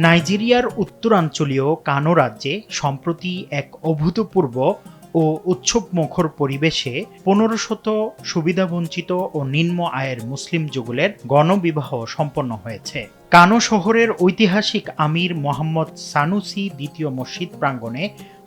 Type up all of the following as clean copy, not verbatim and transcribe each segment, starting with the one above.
নাইজেরিয়ার উত্তরাঞ্চলীয় কানো রাজ্যে সম্প্রতি এক অভূতপূর্ব ও উৎসবমুখর পরিবেশে ১৫০০ সুবিধাবঞ্চিত ও নিম্ন আয়ের মুসলিম যুগলের গণবিবাহ সম্পন্ন হয়েছে। কানো শহরের ঐতিহাসিক আমির মোহাম্মদ সানুসি দ্বিতীয় মসজিদ প্রাঙ্গণে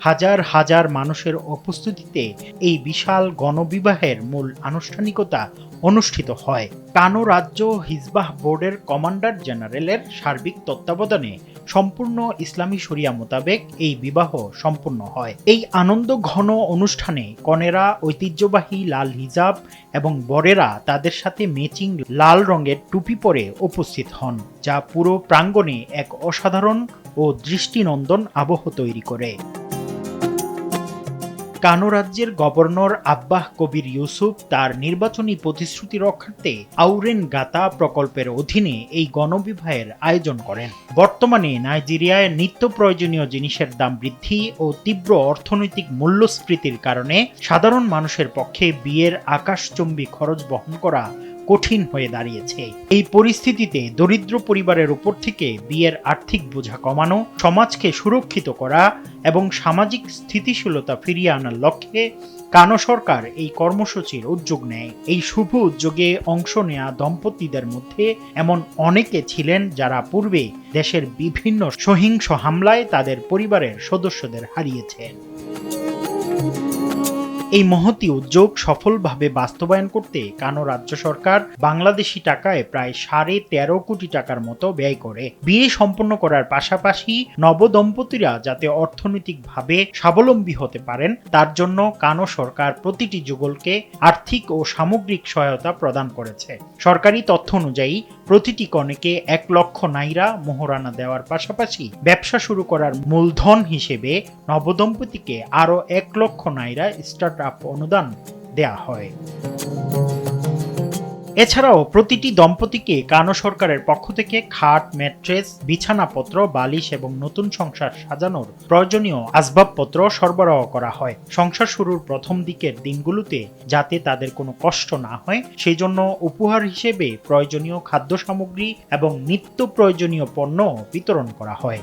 হাজার হাজার মানুষের উপস্থিতিতে এই বিশাল গণবিবাহের মূল আনুষ্ঠানিকতা অনুষ্ঠিত হয়। কানো রাজ্য হিজবাহ বোর্ডের কমান্ডার জেনারেলের সার্বিক তত্ত্বাবধানে সম্পূর্ণ ইসলামী শরিয়া মোতাবেক এই বিবাহ সম্পন্ন হয়। এই আনন্দ ঘন অনুষ্ঠানে কনেরা ঐতিহ্যবাহী লাল হিজাব এবং বরেরা তাদের সাথে ম্যাচিং লাল রঙের টুপি পরে উপস্থিত হন, যা পুরো প্রাঙ্গণে এক অসাধারণ ও দৃষ্টিনন্দন আবহ তৈরি করে। কানো রাজ্যের গভর্নর আব্বাহ কবির ইউসুফ তার নির্বাচনী প্রতিশ্রুতি রক্ষার্থে আউরেন গাতা প্রকল্পের অধীনে এই গণবিবাহের আয়োজন করেন। বর্তমানে নাইজেরিয়ায় নিত্য প্রয়োজনীয় জিনিসের দাম বৃদ্ধি ও তীব্র অর্থনৈতিক মূল্যস্ফীতির কারণে সাধারণ মানুষের পক্ষে বিয়ের আকাশচুম্বী খরচ বহন করা কঠিন হয়ে দাঁড়িয়েছে। এই পরিস্থিতিতে দরিদ্র পরিবারের উপর থেকে বিয়ের আর্থিক বোঝা কমানো, সমাজকে সুরক্ষিত করা এবং সামাজিক স্থিতিশীলতা ফিরিয়ে আনার লক্ষ্যে কানো সরকার এই কর্মসূচির উদ্যোগ নেয়। এই শুভ উদ্যোগে অংশ নেয়া দম্পতিদের মধ্যে এমন অনেকে ছিলেন যারা পূর্বে দেশের বিভিন্ন সহিংস হামলায় তাদের পরিবারের সদস্যদের হারিয়েছেন। এই মহতী উদ্যোগ সফলভাবে বাস্তবায়ন করতে কানো রাজ্য সরকার বাংলাদেশি টাকায় প্রায় ১৩.৫ কোটি টাকার মতো ব্যয় করে। বিয়ে সম্পন্ন করার পাশাপাশি নবদম্পতিরা যাতে অর্থনৈতিকভাবে স্বাবলম্বী হতে পারেন তার জন্য কানো সরকার প্রতিটি যুগলকে আর্থিক ও সামগ্রিক সহায়তা প্রদান করেছে। সরকারি তথ্য অনুযায়ী প্রতিটি কনেকে ১ লক্ষ নাইরা মোহরানা দেওয়ার পাশাপাশি ব্যবসা শুরু করার মূলধন হিসেবে নবদম্পতিকে আরও ১ লক্ষ নাইরা স্টার্ট আপ অনুদান দেয়া হয়। এছাড়াও প্রতিটি দম্পতিকে কানো সরকারের পক্ষ থেকে খাট, ম্যাট্রেস, বিছানাপত্র, বালিশ এবং নতুন সংসার সাজানোর প্রয়োজনীয় আসবাবপত্র সরবরাহ করা হয়। সংসার শুরুর প্রথম দিকের দিনগুলোতে যাতে তাদের কোনো কষ্ট না হয় সেই জন্য উপহার হিসেবে প্রয়োজনীয় খাদ্য সামগ্রী এবং নিত্য প্রয়োজনীয় পণ্য বিতরণ করা হয়।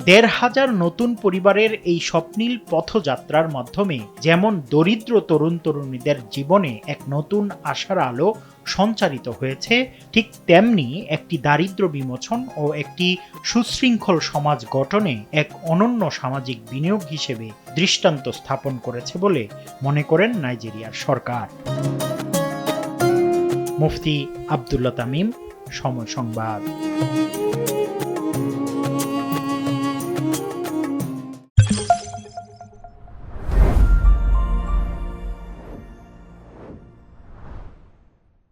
১৫০০ নতুন পরিবারের এই স্বপ্নীল পথযাত্রার মাধ্যমে যেমন দরিদ্র তরুণ তরুণীদের জীবনে এক নতুন আশার আলো সঞ্চারিত হয়েছে, ঠিক তেমনি একটি দারিদ্র্য বিমোচন ও একটি সুশৃঙ্খল সমাজ গঠনে এক অনন্য সামাজিক বিনিয়োগ হিসেবে দৃষ্টান্ত স্থাপন করেছে বলে মনে করেন নাইজেরিয়ার সরকার। মুফতি আব্দুল্লাহ তামিম, সময় সংবাদ।